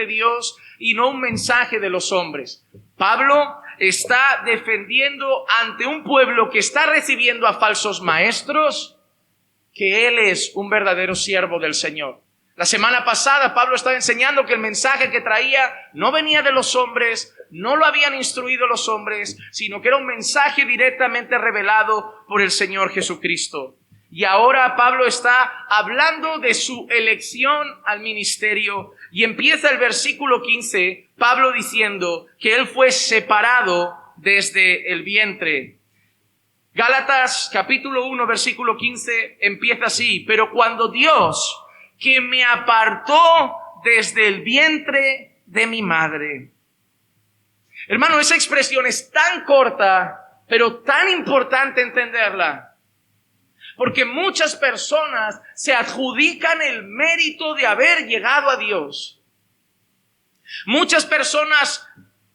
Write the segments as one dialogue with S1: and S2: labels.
S1: Dios y no un mensaje de los hombres. Pablo está defendiendo ante un pueblo que está recibiendo a falsos maestros que él es un verdadero siervo del Señor. La semana pasada Pablo estaba enseñando que el mensaje que traía no venía de los hombres, no lo habían instruido los hombres, sino que era un mensaje directamente revelado por el Señor Jesucristo. Y ahora Pablo está hablando de su elección al ministerio y empieza el versículo 15, Pablo diciendo que él fue separado desde el vientre. Gálatas capítulo 1 versículo 15 empieza así: pero cuando Dios, que me apartó desde el vientre de mi madre. Hermano, esa expresión es tan corta, pero tan importante entenderla. Porque muchas personas se adjudican el mérito de haber llegado a Dios. Muchas personas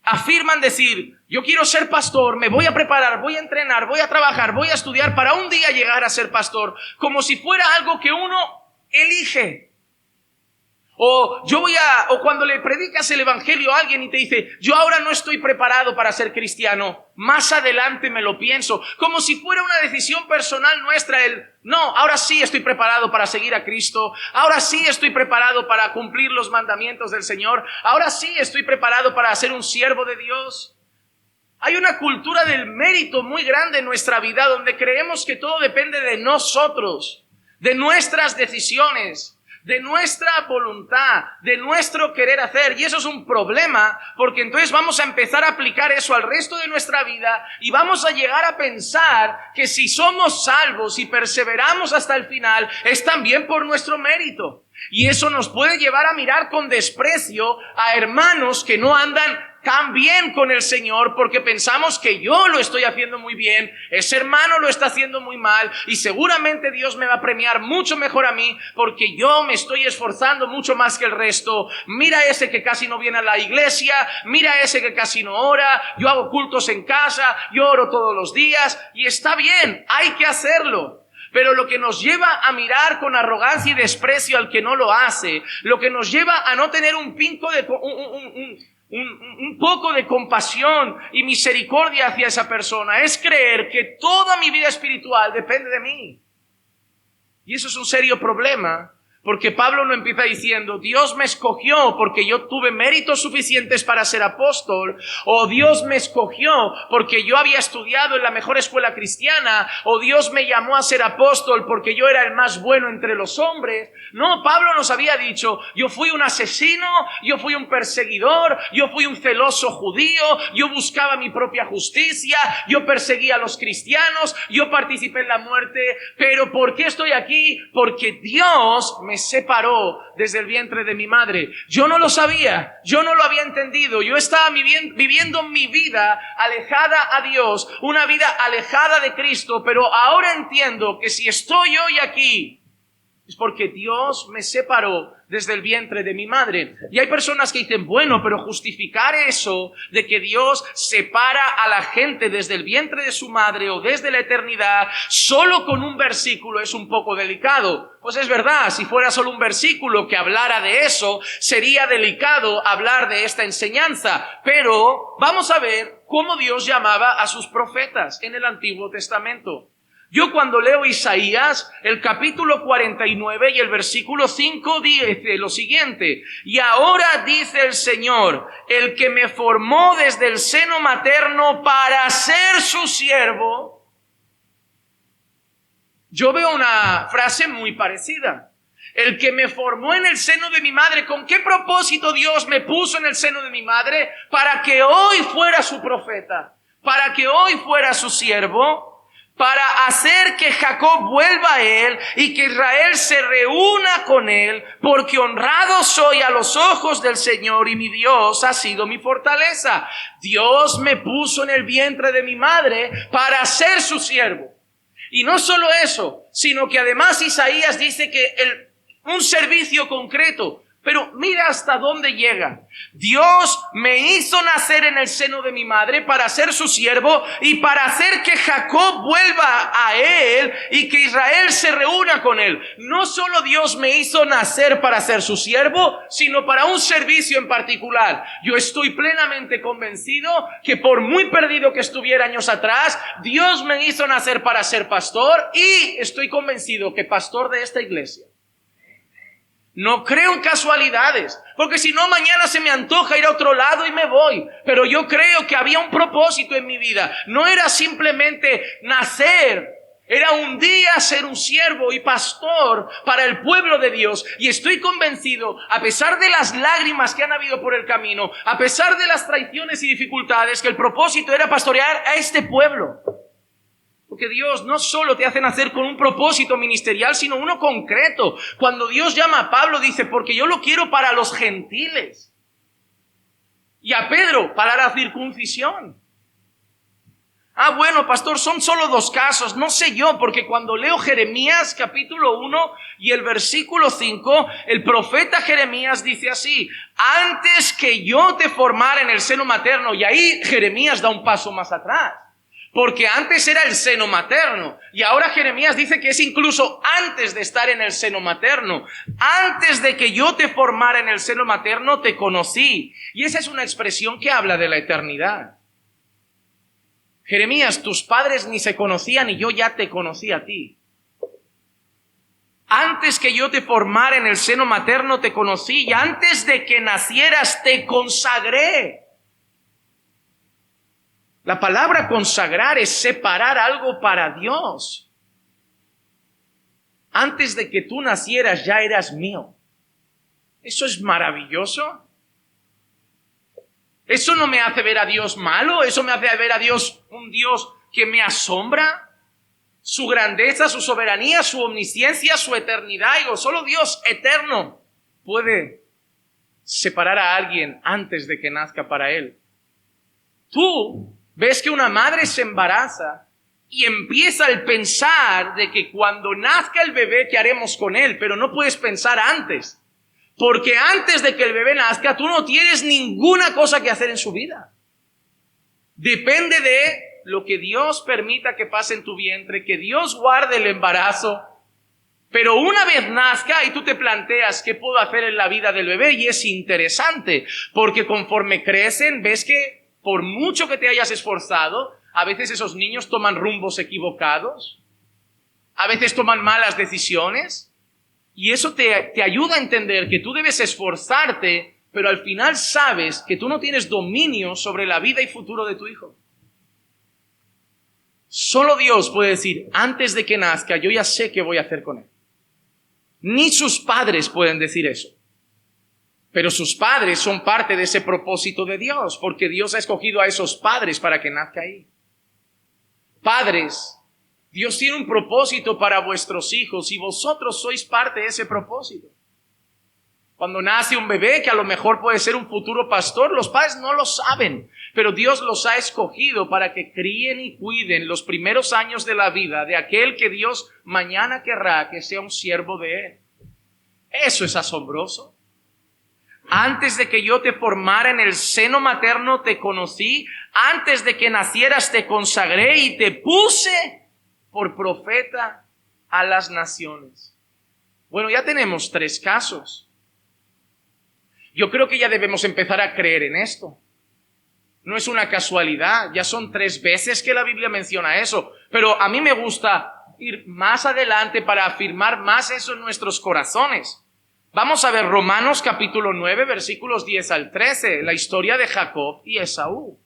S1: afirman decir: yo quiero ser pastor, me voy a preparar, voy a entrenar, voy a trabajar, voy a estudiar para un día llegar a ser pastor, como si fuera algo que uno elige. O cuando le predicas el evangelio a alguien y te dice: yo ahora no estoy preparado para ser cristiano, más adelante me lo pienso, como si fuera una decisión personal nuestra. No, ahora sí estoy preparado para seguir a Cristo, ahora sí estoy preparado para cumplir los mandamientos del Señor, ahora sí estoy preparado para ser un siervo de Dios. Hay una cultura del mérito muy grande en nuestra vida, donde creemos que todo depende de nosotros, de nuestras decisiones, de nuestra voluntad, de nuestro querer hacer. Y eso es un problema, porque entonces vamos a empezar a aplicar eso al resto de nuestra vida y vamos a llegar a pensar que si somos salvos y perseveramos hasta el final, es también por nuestro mérito. Y eso nos puede llevar a mirar con desprecio a hermanos que no andan tan bien con el Señor, porque pensamos que yo lo estoy haciendo muy bien, ese hermano lo está haciendo muy mal, y seguramente Dios me va a premiar mucho mejor a mí porque yo me estoy esforzando mucho más que el resto. Mira ese que casi no viene a la iglesia, mira ese que casi no ora, yo hago cultos en casa, yo oro todos los días, y está bien, hay que hacerlo. Pero lo que nos lleva a mirar con arrogancia y desprecio al que no lo hace, lo que nos lleva a no tener un poco de compasión y misericordia hacia esa persona, es creer que toda mi vida espiritual depende de mí. Y eso es un serio problema, porque Pablo no empieza diciendo: Dios me escogió porque yo tuve méritos suficientes para ser apóstol, o Dios me escogió porque yo había estudiado en la mejor escuela cristiana, o Dios me llamó a ser apóstol porque yo era el más bueno entre los hombres. No, Pablo nos había dicho: yo fui un asesino, yo fui un perseguidor, yo fui un celoso judío, yo buscaba mi propia justicia, yo perseguía a los cristianos, yo participé en la muerte. Pero ¿por qué estoy aquí? Porque Dios me separó desde el vientre de mi madre. Yo no lo sabía, yo no lo había entendido. Yo estaba viviendo mi vida alejada a Dios, una vida alejada de Cristo, pero ahora entiendo que si estoy hoy aquí es porque Dios me separó desde el vientre de mi madre. Y hay personas que dicen: bueno, pero justificar eso de que Dios separa a la gente desde el vientre de su madre o desde la eternidad solo con un versículo es un poco delicado. Pues es verdad, si fuera solo un versículo que hablara de eso, sería delicado hablar de esta enseñanza. Pero vamos a ver cómo Dios llamaba a sus profetas en el Antiguo Testamento. Yo cuando leo Isaías, el capítulo 49 y el versículo 5 dice lo siguiente: y ahora dice el Señor, el que me formó desde el seno materno para ser su siervo. Yo veo una frase muy parecida. El que me formó en el seno de mi madre. ¿Con qué propósito Dios me puso en el seno de mi madre? Para que hoy fuera su profeta, para que hoy fuera su siervo, para hacer que Jacob vuelva a él y que Israel se reúna con él, porque honrado soy a los ojos del Señor y mi Dios ha sido mi fortaleza. Dios me puso en el vientre de mi madre para ser su siervo. Y no solo eso, sino que además Isaías dice que un servicio concreto. Pero mira hasta dónde llega. Dios me hizo nacer en el seno de mi madre para ser su siervo y para hacer que Jacob vuelva a él y que Israel se reúna con él. No solo Dios me hizo nacer para ser su siervo, sino para un servicio en particular. Yo estoy plenamente convencido que por muy perdido que estuviera años atrás, Dios me hizo nacer para ser pastor y estoy convencido que pastor de esta iglesia. No creo en casualidades, porque si no mañana se me antoja ir a otro lado y me voy. Pero yo creo que había un propósito en mi vida. No era simplemente nacer, era un día ser un siervo y pastor para el pueblo de Dios. Y estoy convencido, a pesar de las lágrimas que han habido por el camino, a pesar de las traiciones y dificultades, que el propósito era pastorear a este pueblo. Porque Dios no solo te hace nacer con un propósito ministerial, sino uno concreto. Cuando Dios llama a Pablo, dice, porque yo lo quiero para los gentiles. Y a Pedro, para la circuncisión. Bueno, pastor, son solo 2 casos. No sé yo, porque cuando leo Jeremías capítulo 1 y el versículo 5, el profeta Jeremías dice así: antes que yo te formara en el seno materno. Y ahí Jeremías da un paso más atrás. Porque antes era el seno materno y ahora Jeremías dice que es incluso antes de estar en el seno materno. Antes de que yo te formara en el seno materno te conocí. Y esa es una expresión que habla de la eternidad. Jeremías, tus padres ni se conocían y yo ya te conocí a ti. Antes que yo te formara en el seno materno te conocí y antes de que nacieras te consagré. La palabra consagrar es separar algo para Dios. Antes de que tú nacieras ya eras mío. Eso es maravilloso. Eso no me hace ver a Dios malo. Eso me hace ver a Dios un Dios que me asombra. Su grandeza, su soberanía, su omnisciencia, su eternidad. Digo, solo Dios eterno puede separar a alguien antes de que nazca para él. Tú ves que una madre se embaraza y empieza el pensar de que cuando nazca el bebé, ¿qué haremos con él? Pero no puedes pensar antes. Porque antes de que el bebé nazca, tú no tienes ninguna cosa que hacer en su vida. Depende de lo que Dios permita que pase en tu vientre, que Dios guarde el embarazo. Pero una vez nazca y tú te planteas qué puedo hacer en la vida del bebé, y es interesante, porque conforme crecen, ves que por mucho que te hayas esforzado, a veces esos niños toman rumbos equivocados, a veces toman malas decisiones, y eso te ayuda a entender que tú debes esforzarte, pero al final sabes que tú no tienes dominio sobre la vida y futuro de tu hijo. Solo Dios puede decir, antes de que nazca, yo ya sé qué voy a hacer con él. Ni sus padres pueden decir eso. Pero sus padres son parte de ese propósito de Dios, porque Dios ha escogido a esos padres para que nazca ahí. Padres, Dios tiene un propósito para vuestros hijos y vosotros sois parte de ese propósito. Cuando nace un bebé que a lo mejor puede ser un futuro pastor, los padres no lo saben, pero Dios los ha escogido para que críen y cuiden los primeros años de la vida de aquel que Dios mañana querrá que sea un siervo de él. Eso es asombroso. Antes de que yo te formara en el seno materno te conocí, antes de que nacieras te consagré y te puse por profeta a las naciones. Bueno, ya tenemos 3 casos. Yo creo que ya debemos empezar a creer en esto. No es una casualidad, ya son 3 veces que la Biblia menciona eso, pero a mí me gusta ir más adelante para afirmar más eso en nuestros corazones. Vamos a ver Romanos capítulo 9, versículos 10 al 13, la historia de Jacob y Esaú.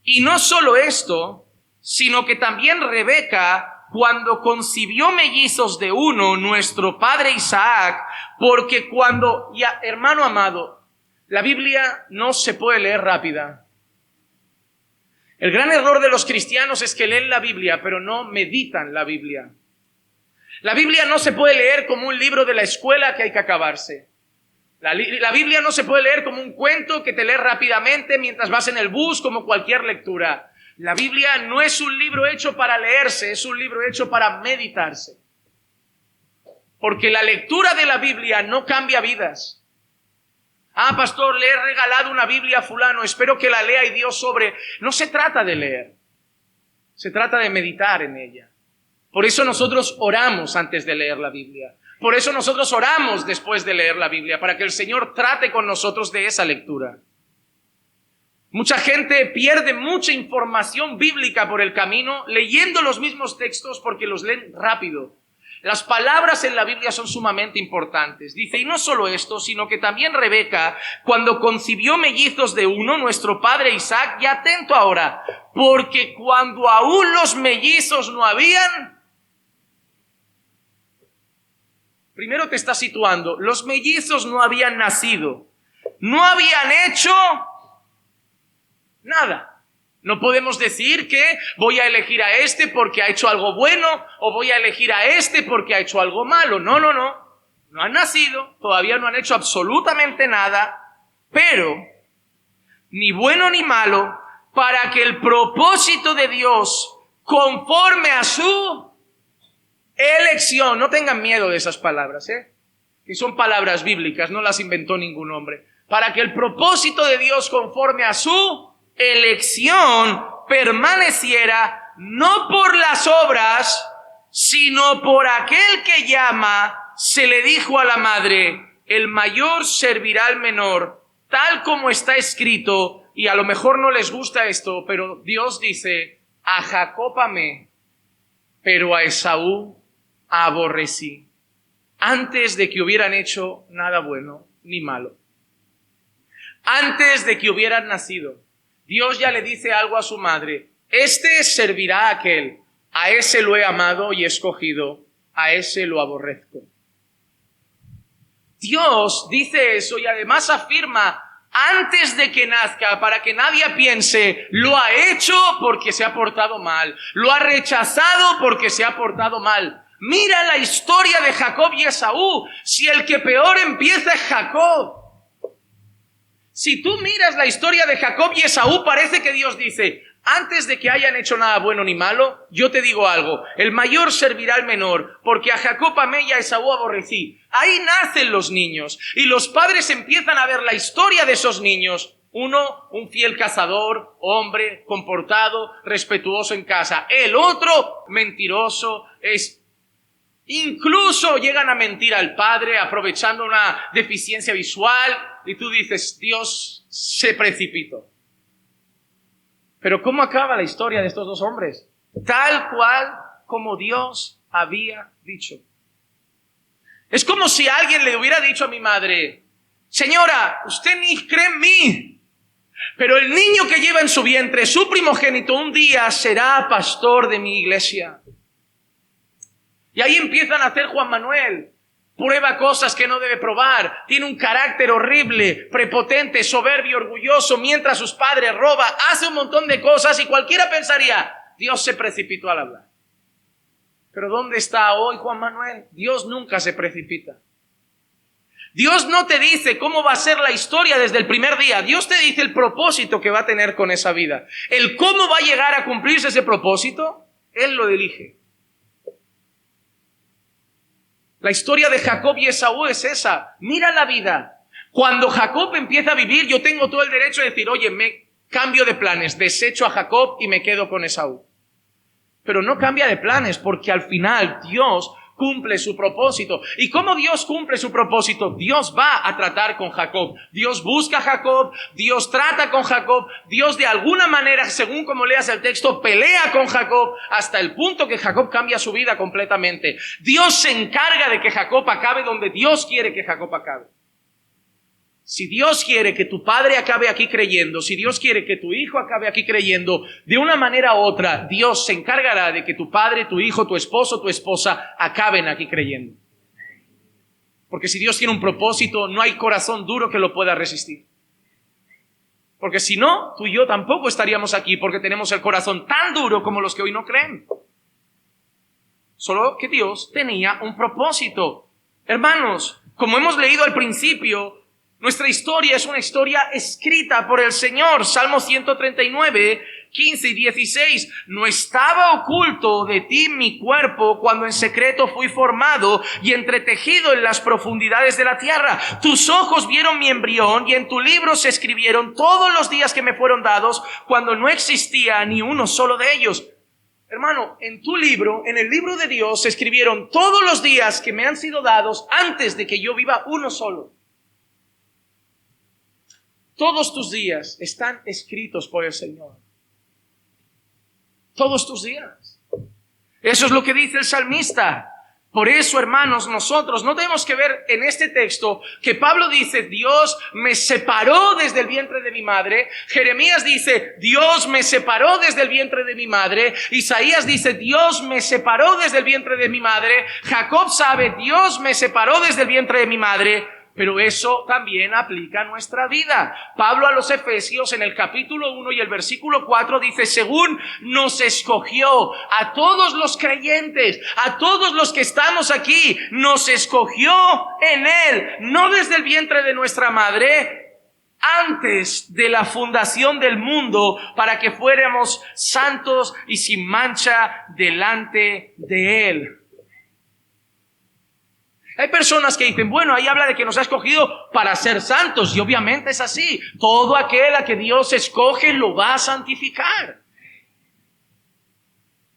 S1: Y no solo esto, sino que también Rebeca, cuando concibió mellizos de uno, nuestro padre Isaac, porque hermano amado, la Biblia no se puede leer rápida. El gran error de los cristianos es que leen la Biblia, pero no meditan la Biblia. La Biblia no se puede leer como un libro de la escuela que hay que acabarse. La Biblia no se puede leer como un cuento que te lees rápidamente mientras vas en el bus, como cualquier lectura. La Biblia no es un libro hecho para leerse, es un libro hecho para meditarse. Porque la lectura de la Biblia no cambia vidas. Ah, pastor, le he regalado una Biblia a fulano, espero que la lea y Dios sobre. No se trata de leer, se trata de meditar en ella. Por eso nosotros oramos antes de leer la Biblia. Por eso nosotros oramos después de leer la Biblia, para que el Señor trate con nosotros de esa lectura. Mucha gente pierde mucha información bíblica por el camino leyendo los mismos textos porque los leen rápido. Las palabras en la Biblia son sumamente importantes. Dice, y no solo esto, sino que también Rebeca, cuando concibió mellizos de uno, nuestro padre Isaac, y atento ahora, porque cuando aún los mellizos no habían, primero te está situando, los mellizos no habían nacido, no habían hecho nada. No podemos decir que voy a elegir a este porque ha hecho algo bueno o voy a elegir a este porque ha hecho algo malo. No. No han nacido, todavía no han hecho absolutamente nada, pero ni bueno ni malo, para que el propósito de Dios, conforme a su elección, no tengan miedo de esas palabras, que son palabras bíblicas, no las inventó ningún hombre, para que el propósito de Dios, conforme a su elección, permaneciera no por las obras, sino por aquel que llama. Se le dijo a la madre, el mayor servirá al menor, tal como está escrito. Y a lo mejor no les gusta esto, pero Dios dice, a Jacob amé, pero a Esaú aborrecí, antes de que hubieran hecho nada bueno ni malo, antes de que hubieran nacido. Dios ya le dice algo a su madre, este servirá a aquel, a ese lo he amado y escogido, a ese lo aborrezco. Dios dice eso y además afirma, antes de que nazca, para que nadie piense, lo ha hecho porque se ha portado mal, lo ha rechazado porque se ha portado mal. Mira la historia de Jacob y Esaú, si el que peor empieza es Jacob. Si tú miras la historia de Jacob y Esaú, parece que Dios dice, antes de que hayan hecho nada bueno ni malo, yo te digo algo, el mayor servirá al menor, porque a Jacob amé y a Esaú aborrecí. Ahí nacen los niños, y los padres empiezan a ver la historia de esos niños. Uno, un fiel cazador, hombre, comportado, respetuoso en casa. El otro, mentiroso, incluso llegan a mentir al padre aprovechando una deficiencia visual. Y tú dices, Dios se precipitó. Pero ¿cómo acaba la historia de estos dos hombres? Tal cual como Dios había dicho. Es como si alguien le hubiera dicho a mi madre, señora, usted ni cree en mí, pero el niño que lleva en su vientre, su primogénito, un día será pastor de mi iglesia. Y ahí empiezan a hacer Juan Manuel. Prueba cosas que no debe probar. Tiene un carácter horrible, prepotente, soberbio, orgulloso. Mientras sus padres roba, hace un montón de cosas y cualquiera pensaría, Dios se precipitó al hablar. Pero ¿dónde está hoy Juan Manuel? Dios nunca se precipita. Dios no te dice cómo va a ser la historia desde el primer día. Dios te dice el propósito que va a tener con esa vida. El cómo va a llegar a cumplirse ese propósito, Él lo elige. La historia de Jacob y Esaú es esa. Mira la vida. Cuando Jacob empieza a vivir, yo tengo todo el derecho de decir, oye, me cambio de planes, desecho a Jacob y me quedo con Esaú. Pero no cambia de planes, porque al final Dios cumple su propósito. ¿Y cómo Dios cumple su propósito? Dios va a tratar con Jacob. Dios busca a Jacob, Dios trata con Jacob, Dios de alguna manera, según como leas el texto, pelea con Jacob hasta el punto que Jacob cambia su vida completamente. Dios se encarga de que Jacob acabe donde Dios quiere que Jacob acabe. Si Dios quiere que tu padre acabe aquí creyendo, si Dios quiere que tu hijo acabe aquí creyendo, de una manera u otra, Dios se encargará de que tu padre, tu hijo, tu esposo, tu esposa acaben aquí creyendo. Porque si Dios tiene un propósito, no hay corazón duro que lo pueda resistir. Porque si no, tú y yo tampoco estaríamos aquí porque tenemos el corazón tan duro como los que hoy no creen. Solo que Dios tenía un propósito. Hermanos, como hemos leído al principio, Nuestra historia es una historia escrita por el Señor. Salmo 139, 15 y 16. No estaba oculto de ti mi cuerpo cuando en secreto fui formado y entretejido en las profundidades de la tierra. Tus ojos vieron mi embrión y en tu libro se escribieron todos los días que me fueron dados cuando no existía ni uno solo de ellos. Hermano, en tu libro, en el libro de Dios, se escribieron todos los días que me han sido dados antes de que yo viva uno solo. Todos tus días están escritos por el Señor. Todos tus días. Eso es lo que dice el salmista. Por eso, hermanos, nosotros no tenemos que ver en este texto que Pablo dice, Dios me separó desde el vientre de mi madre. Jeremías dice, Dios me separó desde el vientre de mi madre. Isaías dice, Dios me separó desde el vientre de mi madre. Jacob sabe, Dios me separó desde el vientre de mi madre. Pero eso también aplica a nuestra vida. Pablo a los Efesios en el capítulo 1 y el versículo 4 dice, según nos escogió a todos los creyentes, a todos los que estamos aquí, nos escogió en Él, no desde el vientre de nuestra madre, antes de la fundación del mundo, para que fuéramos santos y sin mancha delante de Él. Hay personas que dicen, bueno, ahí habla de que nos ha escogido para ser santos, y obviamente es así. Todo aquel a que Dios escoge lo va a santificar.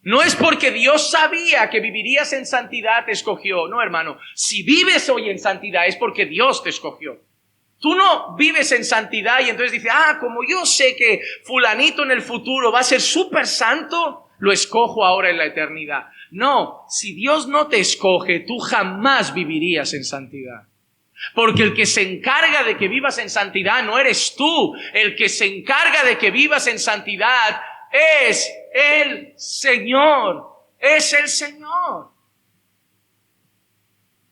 S1: No es porque Dios sabía que vivirías en santidad te escogió. No, hermano, si vives hoy en santidad es porque Dios te escogió. Tú no vives en santidad y entonces dices, como yo sé que fulanito en el futuro va a ser súper santo, lo escojo ahora en la eternidad. No, si Dios no te escoge, tú jamás vivirías en santidad. Porque el que se encarga de que vivas en santidad no eres tú. El que se encarga de que vivas en santidad es el Señor. Es el Señor.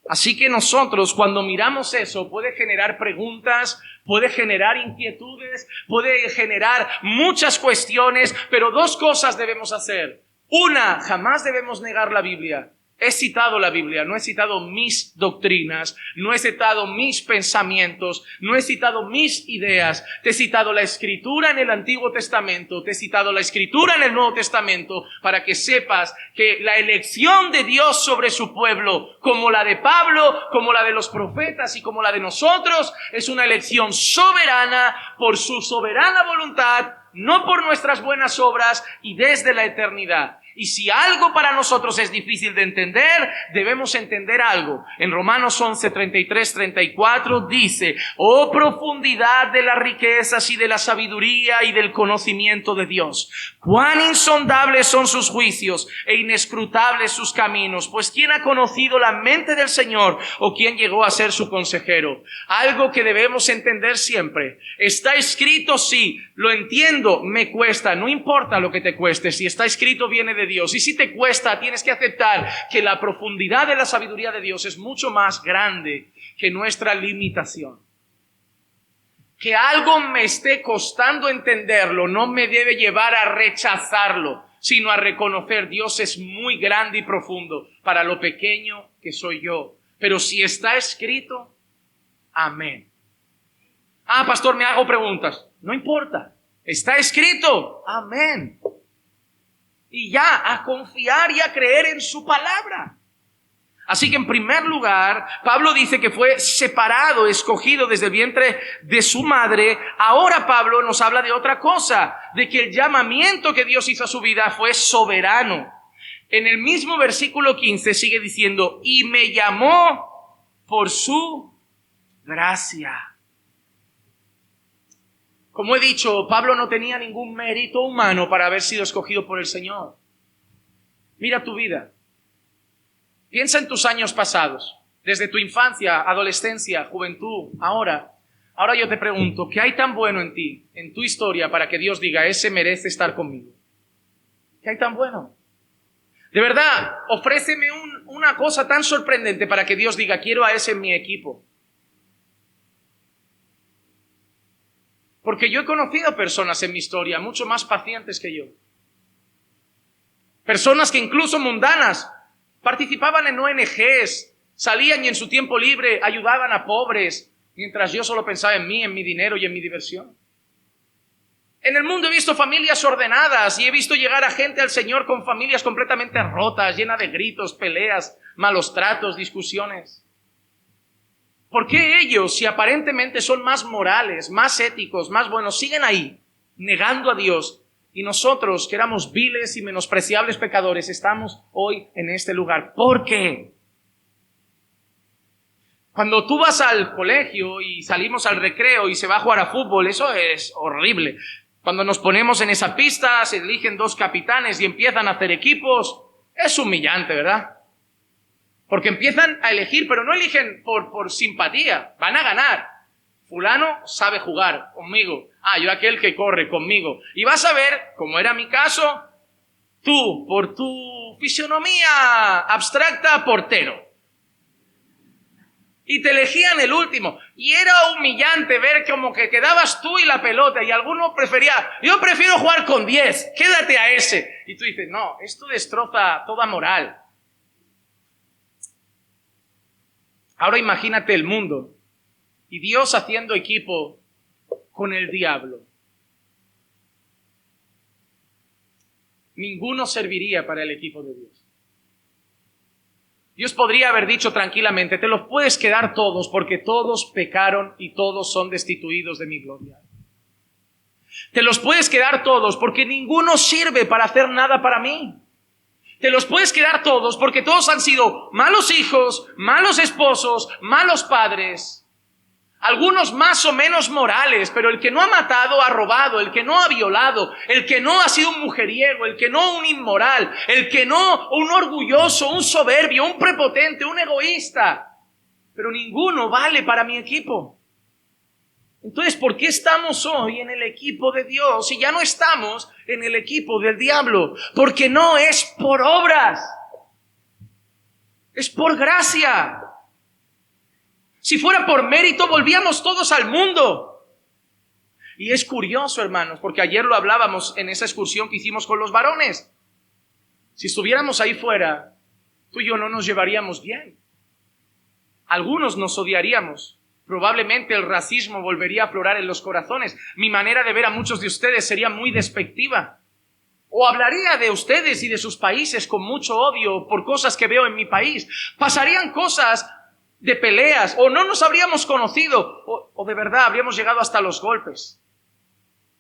S1: Así que nosotros, cuando miramos eso, puede generar preguntas, puede generar inquietudes, puede generar muchas cuestiones, pero dos cosas debemos hacer. Una, jamás debemos negar la Biblia. He citado la Biblia, no he citado mis doctrinas, no he citado mis pensamientos, no he citado mis ideas. Te he citado la Escritura en el Antiguo Testamento, te he citado la Escritura en el Nuevo Testamento, para que sepas que la elección de Dios sobre su pueblo, como la de Pablo, como la de los profetas y como la de nosotros, es una elección soberana por su soberana voluntad, no por nuestras buenas obras y desde la eternidad. Y si algo para nosotros es difícil de entender, debemos entender algo. En Romanos 11, 33, 34 dice, oh profundidad de las riquezas y de la sabiduría y del conocimiento de Dios. Cuán insondables son sus juicios e inescrutables sus caminos. Pues ¿quién ha conocido la mente del Señor o quién llegó a ser su consejero? Algo que debemos entender siempre. Está escrito, sí, lo entiendo, me cuesta, no importa lo que te cueste. Si está escrito, viene de Dios. Y si te cuesta, tienes que aceptar que la profundidad de la sabiduría de Dios es mucho más grande que nuestra limitación. Que algo me esté costando entenderlo no me debe llevar a rechazarlo, sino a reconocer Dios es muy grande y profundo para lo pequeño que soy yo. Pero si está escrito, amén. Pastor, me hago preguntas. No importa. Está escrito, amén. Y ya, a confiar y a creer en su palabra. Así que en primer lugar, Pablo dice que fue separado, escogido desde el vientre de su madre. Ahora Pablo nos habla de otra cosa, de que el llamamiento que Dios hizo a su vida fue soberano. En el mismo versículo 15 sigue diciendo, y me llamó por su gracia. Como he dicho, Pablo no tenía ningún mérito humano para haber sido escogido por el Señor. Mira tu vida. Piensa en tus años pasados, desde tu infancia, adolescencia, juventud, ahora. Ahora yo te pregunto, ¿qué hay tan bueno en ti, en tu historia, para que Dios diga, ese merece estar conmigo? ¿Qué hay tan bueno? De verdad, ofréceme una cosa tan sorprendente para que Dios diga, quiero a ese en mi equipo. Porque yo he conocido personas en mi historia mucho más pacientes que yo. Personas que incluso mundanas participaban en ONGs, salían y en su tiempo libre ayudaban a pobres, mientras yo solo pensaba en mí, en mi dinero y en mi diversión. En el mundo he visto familias ordenadas y he visto llegar a gente al Señor con familias completamente rotas, llenas de gritos, peleas, malos tratos, discusiones. ¿Por qué ellos, si aparentemente son más morales, más éticos, más buenos, siguen ahí, negando a Dios? Y nosotros, que éramos viles y menospreciables pecadores, estamos hoy en este lugar. ¿Por qué? Cuando tú vas al colegio y salimos al recreo y se va a jugar a fútbol, eso es horrible. Cuando nos ponemos en esa pista, se eligen 2 capitanes y empiezan a hacer equipos, es humillante, ¿verdad? Porque empiezan a elegir, pero no eligen por simpatía, van a ganar. Fulano sabe jugar conmigo. Yo aquel que corre conmigo. Y vas a ver, como era mi caso, tú, por tu fisionomía abstracta, portero. Y te elegían el último. Y era humillante ver como que quedabas tú y la pelota. Y alguno prefería, yo prefiero jugar con 10, quédate a ese. Y tú dices, no, esto destroza toda moral. Ahora imagínate el mundo y Dios haciendo equipo con el diablo. Ninguno serviría para el equipo de Dios. Dios podría haber dicho tranquilamente, te los puedes quedar todos porque todos pecaron y todos son destituidos de mi gloria. Te los puedes quedar todos porque ninguno sirve para hacer nada para mí. Te los puedes quedar todos porque todos han sido malos hijos, malos esposos, malos padres. Algunos más o menos morales, pero el que no ha matado ha robado, el que no ha violado, el que no ha sido un mujeriego, el que no un inmoral, el que no un orgulloso, un soberbio, un prepotente, un egoísta. Pero ninguno vale para mi equipo. Entonces, ¿por qué estamos hoy en el equipo de Dios y ya no estamos en el equipo del diablo? Porque no es por obras, es por gracia. Si fuera por mérito, volvíamos todos al mundo. Y es curioso, hermanos, porque ayer lo hablábamos en esa excursión que hicimos con los varones. Si estuviéramos ahí fuera, tú y yo no nos llevaríamos bien. Algunos nos odiaríamos. Probablemente el racismo volvería a aflorar en los corazones. Mi manera de ver a muchos de ustedes sería muy despectiva. O hablaría de ustedes y de sus países con mucho odio por cosas que veo en mi país. Pasarían cosas de peleas, o no nos habríamos conocido, o de verdad habríamos llegado hasta los golpes.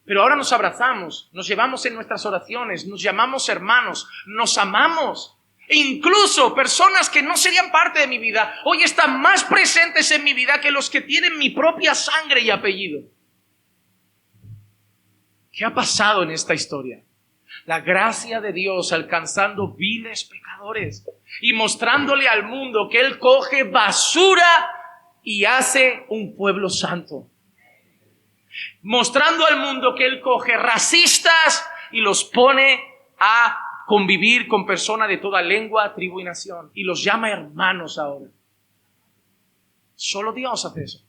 S1: Pero ahora nos abrazamos, nos llevamos en nuestras oraciones, nos llamamos hermanos, nos amamos. E incluso personas que no serían parte de mi vida, hoy están más presentes en mi vida que los que tienen mi propia sangre y apellido. ¿Qué ha pasado en esta historia? La gracia de Dios alcanzando viles pecadores y mostrándole al mundo que Él coge basura y hace un pueblo santo. Mostrando al mundo que Él coge racistas y los pone a convivir con personas de toda lengua, tribu y nación. Y los llama hermanos ahora. Solo Dios hace eso.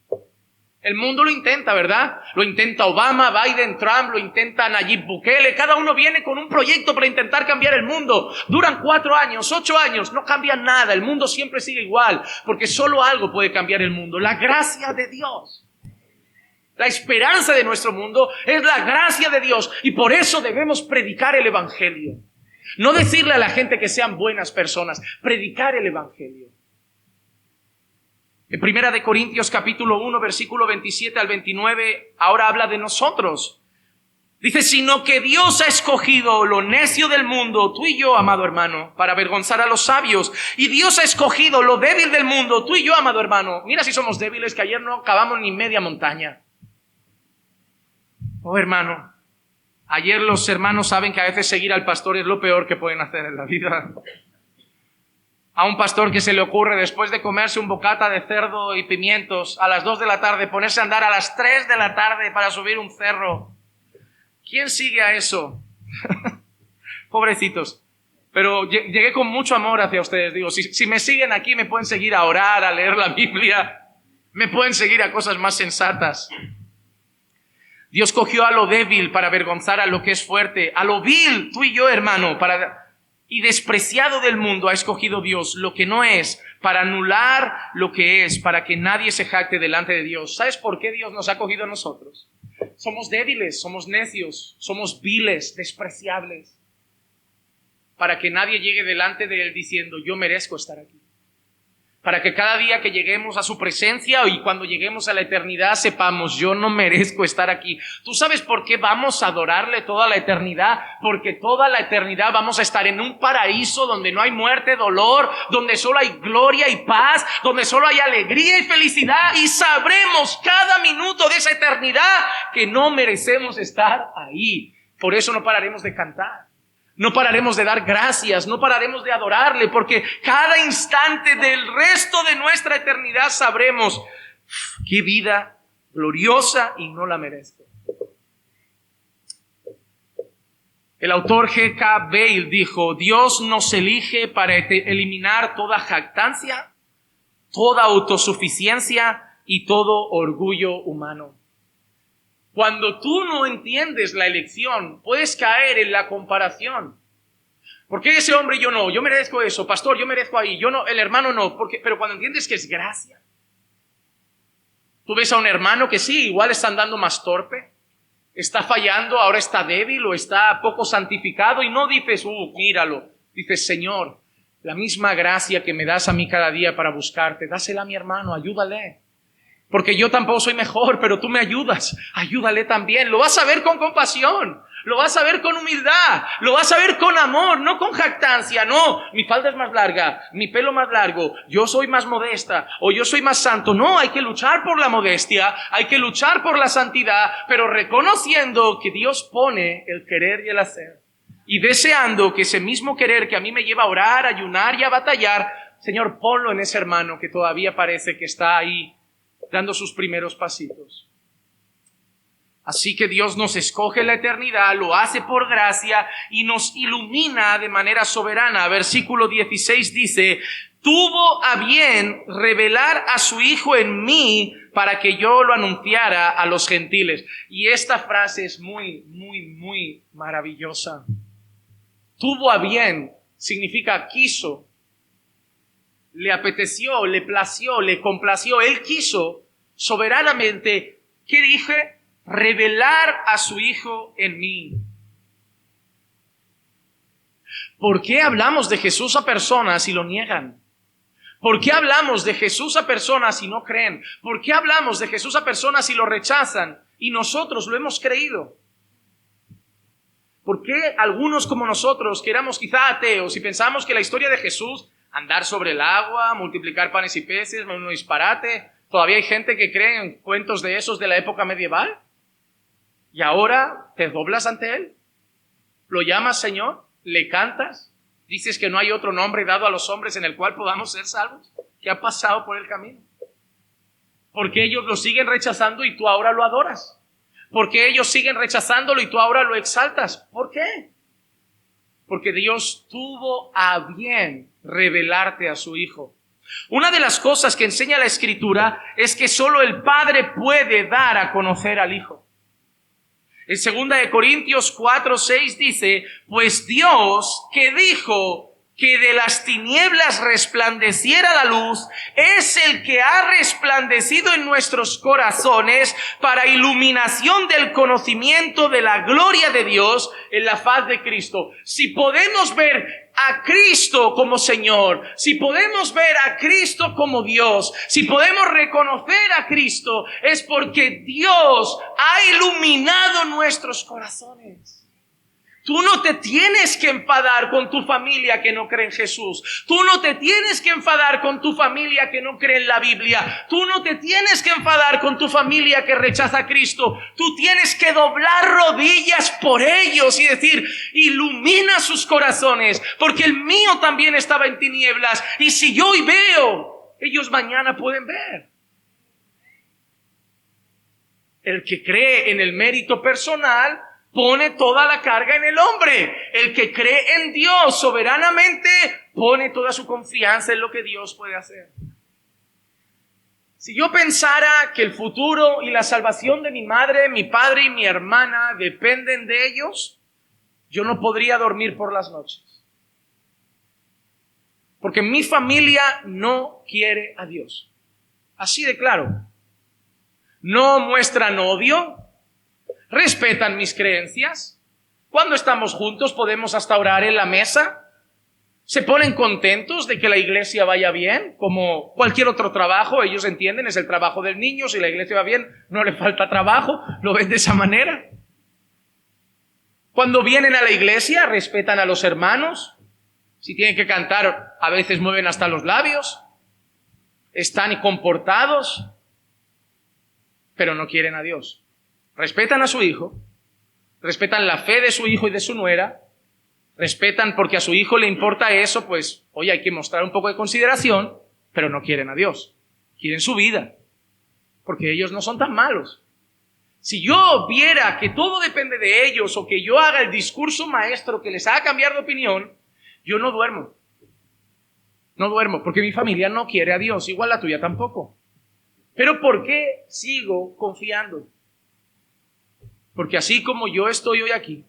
S1: El mundo lo intenta, ¿verdad? Lo intenta Obama, Biden, Trump, lo intenta Nayib Bukele. Cada uno viene con un proyecto para intentar cambiar el mundo. Duran 4 años, 8 años, no cambian nada. El mundo siempre sigue igual, porque solo algo puede cambiar el mundo: la gracia de Dios. La esperanza de nuestro mundo es la gracia de Dios, y por eso debemos predicar el Evangelio. No decirle a la gente que sean buenas personas, predicar el Evangelio. En 1 Corintios capítulo 1, versículo 27 al 29, ahora habla de nosotros. Dice, sino que Dios ha escogido lo necio del mundo, tú y yo, amado hermano, para avergonzar a los sabios. Y Dios ha escogido lo débil del mundo, tú y yo, amado hermano. Mira si somos débiles, que ayer no acabamos ni media montaña. Oh, hermano, ayer los hermanos saben que a veces seguir al pastor es lo peor que pueden hacer en la vida. A un pastor que se le ocurre, después de comerse un bocata de cerdo y pimientos, a las 2 de la tarde, ponerse a andar a las 3 de la tarde para subir un cerro. ¿Quién sigue a eso? Pobrecitos. Pero llegué con mucho amor hacia ustedes. Digo, si me siguen aquí, me pueden seguir a orar, a leer la Biblia. Me pueden seguir a cosas más sensatas. Dios cogió a lo débil para avergonzar a lo que es fuerte. A lo vil, tú y yo, hermano, para y despreciado del mundo ha escogido Dios lo que no es, para anular lo que es, para que nadie se jacte delante de Dios. ¿Sabes por qué Dios nos ha cogido a nosotros? Somos débiles, somos necios, somos viles, despreciables, para que nadie llegue delante de Él diciendo, yo merezco estar aquí. Para que cada día que lleguemos a su presencia y cuando lleguemos a la eternidad sepamos, yo no merezco estar aquí. ¿Tú sabes por qué vamos a adorarle toda la eternidad? Porque toda la eternidad vamos a estar en un paraíso donde no hay muerte, dolor, donde solo hay gloria y paz, donde solo hay alegría y felicidad, y sabremos cada minuto de esa eternidad que no merecemos estar ahí. Por eso no pararemos de cantar. No pararemos de dar gracias, no pararemos de adorarle, porque cada instante del resto de nuestra eternidad sabremos qué vida gloriosa y no la merezco. El autor G.K. Bale dijo, Dios nos elige para eliminar toda jactancia, toda autosuficiencia y todo orgullo humano. Cuando tú no entiendes la elección, puedes caer en la comparación. ¿Por qué ese hombre y yo no? Yo merezco eso, pastor, yo merezco ahí, yo no, el hermano no. Pero cuando entiendes que es gracia, tú ves a un hermano que sí, igual está andando más torpe, está fallando, ahora está débil o está poco santificado y no dices, míralo. Dices, Señor, la misma gracia que me das a mí cada día para buscarte, dásela a mi hermano, ayúdale. Porque yo tampoco soy mejor, pero tú me ayudas. Ayúdale también. Lo vas a ver con compasión. Lo vas a ver con humildad. Lo vas a ver con amor, no con jactancia. No, mi falda es más larga, mi pelo más largo, yo soy más modesta o yo soy más santo. No, hay que luchar por la modestia, hay que luchar por la santidad, pero reconociendo que Dios pone el querer y el hacer. Y deseando que ese mismo querer que a mí me lleva a orar, a ayunar y a batallar, Señor, ponlo en ese hermano que todavía parece que está ahí dando sus primeros pasitos. Así que Dios nos escoge la eternidad, lo hace por gracia y nos ilumina de manera soberana. Versículo 16 dice, tuvo a bien revelar a su Hijo en mí para que yo lo anunciara a los gentiles. Y esta frase es muy, muy, muy maravillosa. Tuvo a bien significa quiso. Le apeteció, le plació, le complació. Él quiso soberanamente, ¿qué dije? Revelar a su Hijo en mí. ¿Por qué hablamos de Jesús a personas y lo niegan? ¿Por qué hablamos de Jesús a personas y no creen? ¿Por qué hablamos de Jesús a personas y lo rechazan y nosotros lo hemos creído? ¿Por qué algunos como nosotros, que éramos quizá ateos y pensamos que la historia de Jesús, andar sobre el agua, multiplicar panes y peces, un disparate, todavía hay gente que cree en cuentos de esos de la época medieval? ¿Y ahora te doblas ante Él? ¿Lo llamas Señor? ¿Le cantas? ¿Dices que no hay otro nombre dado a los hombres en el cual podamos ser salvos? ¿Qué ha pasado por el camino? ¿Por qué ellos lo siguen rechazando y tú ahora lo adoras? ¿Por qué ellos siguen rechazándolo y tú ahora lo exaltas? ¿Por qué? Porque Dios tuvo a bien revelarte a su Hijo. Una de las cosas que enseña la Escritura es que solo el Padre puede dar a conocer al Hijo. En 2 Corintios 4:6 dice, pues Dios que dijo que de las tinieblas resplandeciera la luz, es el que ha resplandecido en nuestros corazones para iluminación del conocimiento de la gloria de Dios en la faz de Cristo. Si podemos ver a Cristo como Señor, si podemos ver a Cristo como Dios, si podemos reconocer a Cristo, es porque Dios ha iluminado nuestros corazones. Tú no te tienes que enfadar con tu familia que no cree en Jesús. Tú no te tienes que enfadar con tu familia que no cree en la Biblia. Tú no te tienes que enfadar con tu familia que rechaza a Cristo. Tú tienes que doblar rodillas por ellos y decir, ilumina sus corazones, porque el mío también estaba en tinieblas. Y si yo hoy veo, ellos mañana pueden ver. El que cree en el mérito personal pone toda la carga en el hombre. El que cree en Dios soberanamente pone toda su confianza en lo que Dios puede hacer. Si yo pensara que el futuro y la salvación de mi madre, mi padre y mi hermana dependen de ellos, yo no podría dormir por las noches. porque mi familia no quiere a Dios. Así de claro. No muestran odio, respetan mis creencias. Cuando estamos juntos podemos hasta orar en la mesa. Se ponen contentos de que la iglesia vaya bien, como cualquier otro trabajo. Ellos entienden, es el trabajo del niño. Si la iglesia va bien, no le falta trabajo. Lo ven de esa manera. Cuando vienen a la iglesia, respetan a los hermanos. Si tienen que cantar, a veces mueven hasta los labios. Están comportados, pero no quieren a Dios. Respetan a su hijo, respetan la fe de su hijo y de su nuera, respetan porque a su hijo le importa eso, pues hoy hay que mostrar un poco de consideración, pero no quieren a Dios. Quieren su vida, porque ellos no son tan malos. Si yo viera que todo depende de ellos o que yo haga el discurso maestro que les haga cambiar de opinión, yo no duermo. No duermo porque mi familia no quiere a Dios, igual la tuya tampoco. Pero ¿por qué sigo confiando? Porque así como yo estoy hoy aquí,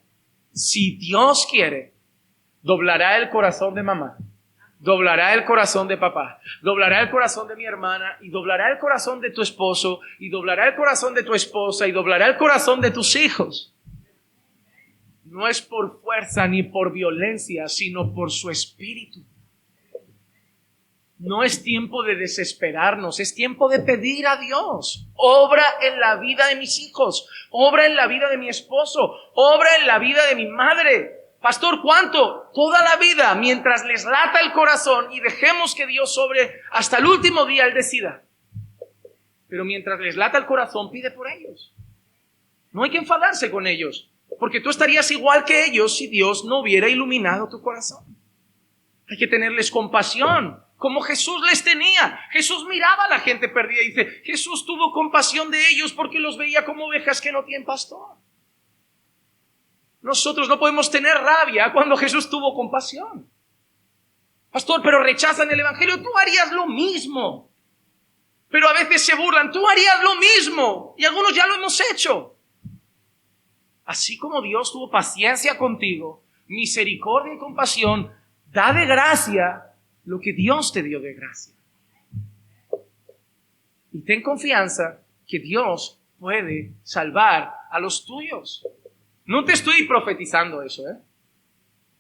S1: si Dios quiere, doblará el corazón de mamá, doblará el corazón de papá, doblará el corazón de mi hermana y doblará el corazón de tu esposo y doblará el corazón de tu esposa y doblará el corazón de tus hijos. No es por fuerza ni por violencia, sino por su espíritu. No es tiempo de desesperarnos, es tiempo de pedir a Dios. Obra en la vida de mis hijos, obra en la vida de mi esposo, obra en la vida de mi madre. Pastor, ¿cuánto? Toda la vida, mientras les lata el corazón y dejemos que Dios obre hasta el último día, Él decida. Pero mientras les lata el corazón, pide por ellos. No hay que enfadarse con ellos, porque tú estarías igual que ellos si Dios no hubiera iluminado tu corazón. Hay que tenerles compasión, como Jesús les tenía. Jesús miraba a la gente perdida y dice, Jesús tuvo compasión de ellos porque los veía como ovejas que no tienen pastor. Nosotros no podemos tener rabia cuando Jesús tuvo compasión. Pastor, pero rechazan el evangelio. Tú harías lo mismo. Pero a veces se burlan. Tú harías lo mismo. Y algunos ya lo hemos hecho. Así como Dios tuvo paciencia contigo, misericordia y compasión, da de gracia lo que Dios te dio de gracia. Y ten confianza que Dios puede salvar a los tuyos. No te estoy profetizando eso,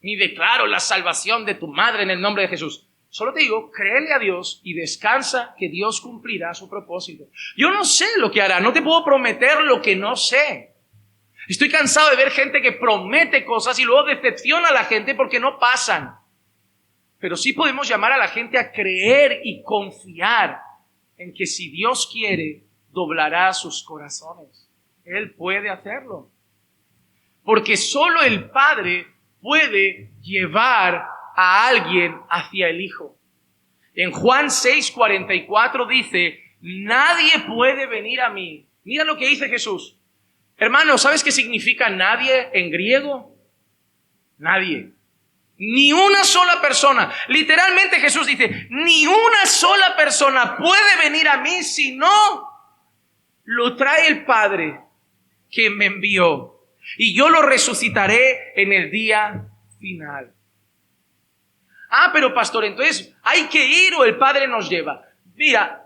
S1: ni declaro la salvación de tu madre en el nombre de Jesús. Solo te digo, créele a Dios y descansa que Dios cumplirá su propósito. Yo no sé lo que hará, no te puedo prometer lo que no sé. Estoy cansado de ver gente que promete cosas y luego decepciona a la gente porque no pasan. Pero sí podemos llamar a la gente a creer y confiar en que si Dios quiere, doblará sus corazones. Él puede hacerlo. Porque solo el Padre puede llevar a alguien hacia el Hijo. En Juan 6:44 dice, nadie puede venir a mí. Mira lo que dice Jesús. Hermano, ¿sabes qué significa nadie en griego? Nadie. Ni una sola persona. Literalmente Jesús dice, ni una sola persona puede venir a mí si no lo trae el Padre que me envió. Y yo lo resucitaré en el día final. Ah, pero pastor, entonces hay que ir o el Padre nos lleva. Mira,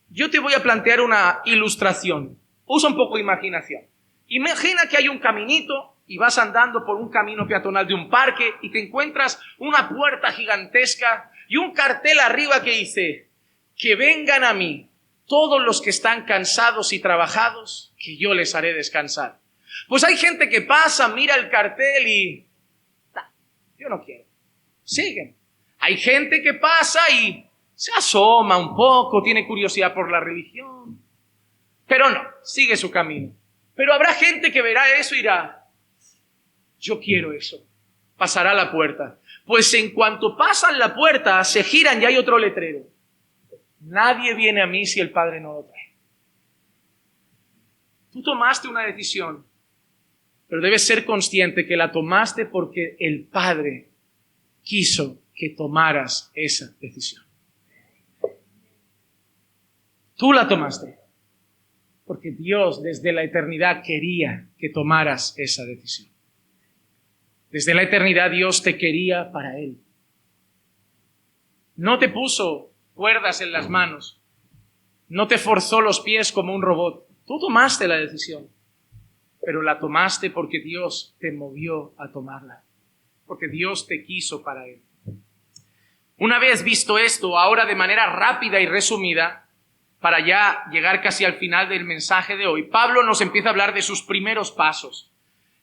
S1: yo te voy a plantear una ilustración. Usa un poco de imaginación. Imagina que hay un caminito y vas andando por un camino peatonal de un parque y te encuentras una puerta gigantesca y un cartel arriba que dice, que vengan a mí todos los que están cansados y trabajados, que yo les haré descansar. Pues hay gente que pasa, mira el cartel y yo no quiero. Siguen. Hay gente que pasa y se asoma un poco, tiene curiosidad por la religión, pero no, sigue su camino. Pero habrá gente que verá eso y dirá, yo quiero eso. Pasará la puerta. Pues en cuanto pasan la puerta, se giran y hay otro letrero. Nadie viene a mí si el Padre no lo trae. Tú tomaste una decisión, pero debes ser consciente que la tomaste porque el Padre quiso que tomaras esa decisión. Tú la tomaste porque Dios desde la eternidad quería que tomaras esa decisión. Desde la eternidad Dios te quería para Él. No te puso cuerdas en las manos. No te forzó los pies como un robot. Tú tomaste la decisión, pero la tomaste porque Dios te movió a tomarla, porque Dios te quiso para Él. Una vez visto esto, ahora de manera rápida y resumida, para ya llegar casi al final del mensaje de hoy, Pablo nos empieza a hablar de sus primeros pasos.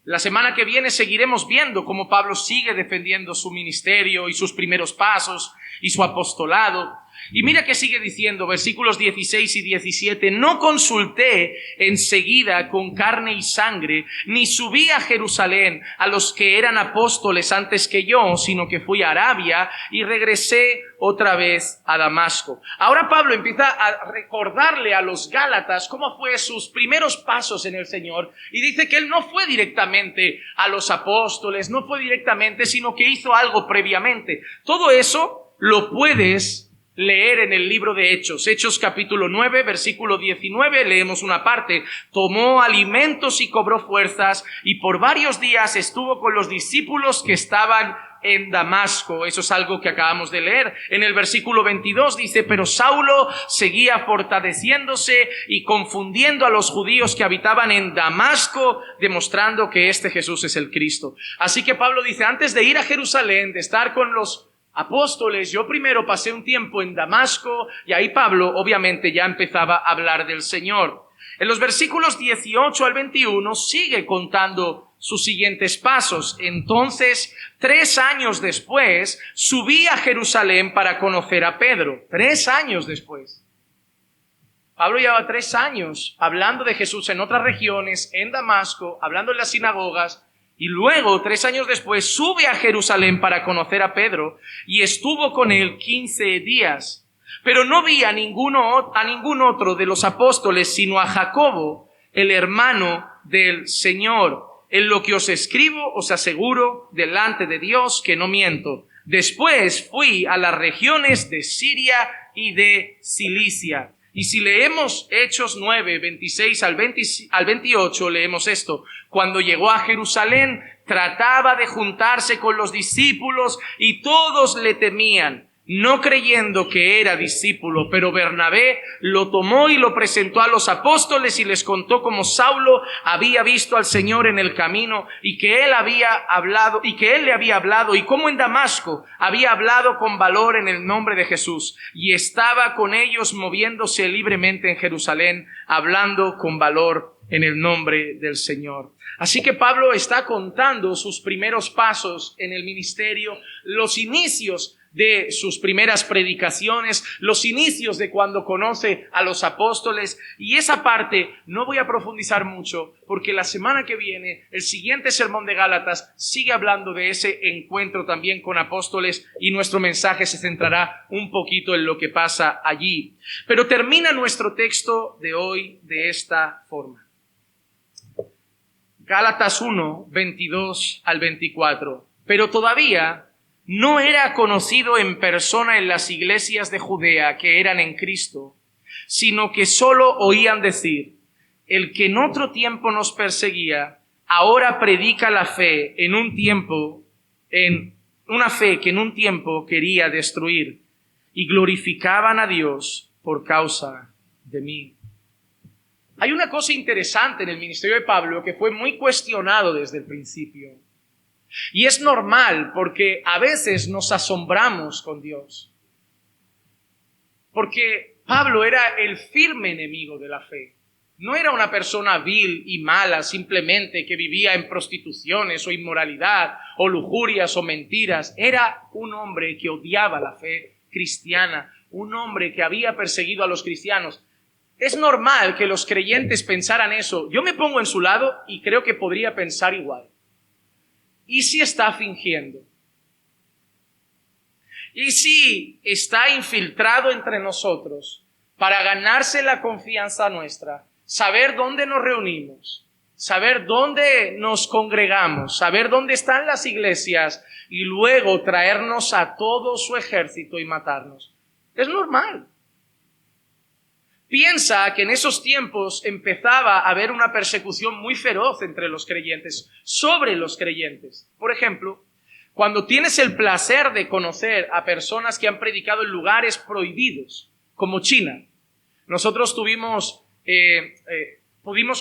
S1: La semana que viene seguiremos viendo cómo Pablo sigue defendiendo su ministerio y sus primeros pasos y su apostolado. Y mira que sigue diciendo, versículos 16 y 17, no consulté enseguida con carne y sangre, ni subí a Jerusalén a los que eran apóstoles antes que yo, sino que fui a Arabia y regresé otra vez a Damasco. Ahora Pablo empieza a recordarle a los Gálatas cómo fue sus primeros pasos en el Señor y dice que él no fue directamente a los apóstoles, no fue directamente, sino que hizo algo previamente. Todo eso lo puedes leer en el libro de Hechos. Hechos capítulo 9, versículo 19, leemos una parte. Tomó alimentos y cobró fuerzas y por varios días estuvo con los discípulos que estaban en Damasco. Eso es algo que acabamos de leer. En el versículo 22 dice, pero Saulo seguía fortaleciéndose y confundiendo a los judíos que habitaban en Damasco, demostrando que este Jesús es el Cristo. Así que Pablo dice, antes de ir a Jerusalén, de estar con los apóstoles, yo primero pasé un tiempo en Damasco y ahí Pablo obviamente ya empezaba a hablar del Señor. En los versículos 18 al 21 sigue contando sus siguientes pasos. Entonces, 3 años después, subí a Jerusalén para conocer a Pedro. 3 años después. Pablo llevaba 3 años hablando de Jesús en otras regiones, en Damasco, hablando en las sinagogas. Y luego, 3 años después, sube a Jerusalén para conocer a Pedro y estuvo con él 15 días. Pero no vi a ningún otro de los apóstoles, sino a Jacobo, el hermano del Señor. En lo que os escribo, os aseguro delante de Dios que no miento. Después fui a las regiones de Siria y de Cilicia. Y si leemos Hechos 9, 26 al 28, leemos esto. Cuando llegó a Jerusalén, trataba de juntarse con los discípulos y todos le temían, no creyendo que era discípulo. Pero Bernabé lo tomó y lo presentó a los apóstoles y les contó cómo Saulo había visto al Señor en el camino y que él le había hablado y cómo en Damasco había hablado con valor en el nombre de Jesús y estaba con ellos moviéndose libremente en Jerusalén, hablando con valor en el nombre del Señor. Así que Pablo está contando sus primeros pasos en el ministerio, los inicios de sus primeras predicaciones, los inicios de cuando conoce a los apóstoles, y esa parte no voy a profundizar mucho porque la semana que viene el siguiente sermón de Gálatas sigue hablando de ese encuentro también con apóstoles y nuestro mensaje se centrará un poquito en lo que pasa allí. Pero termina nuestro texto de hoy de esta forma. Gálatas 1, 22 al 24. Pero todavía no era conocido en persona en las iglesias de Judea que eran en Cristo, sino que solo oían decir, el que en otro tiempo nos perseguía, ahora predica la fe en una fe que en un tiempo quería destruir, y glorificaban a Dios por causa de mí. Hay una cosa interesante en el ministerio de Pablo que fue muy cuestionado desde el principio. Y es normal porque a veces nos asombramos con Dios. Porque Pablo era el firme enemigo de la fe. No era una persona vil y mala simplemente que vivía en prostituciones o inmoralidad o lujurias o mentiras. Era un hombre que odiaba la fe cristiana, un hombre que había perseguido a los cristianos. Es normal que los creyentes pensaran eso. Yo me pongo en su lado y creo que podría pensar igual. ¿Y si está fingiendo? ¿Y si está infiltrado entre nosotros para ganarse la confianza nuestra? Saber dónde nos reunimos, saber dónde nos congregamos, saber dónde están las iglesias y luego traernos a todo su ejército y matarnos. Es normal. Piensa que en esos tiempos empezaba a haber una persecución muy feroz entre los creyentes, sobre los creyentes. Por ejemplo, Cuando tienes el placer de conocer a personas que han predicado en lugares prohibidos, como China, nosotros pudimos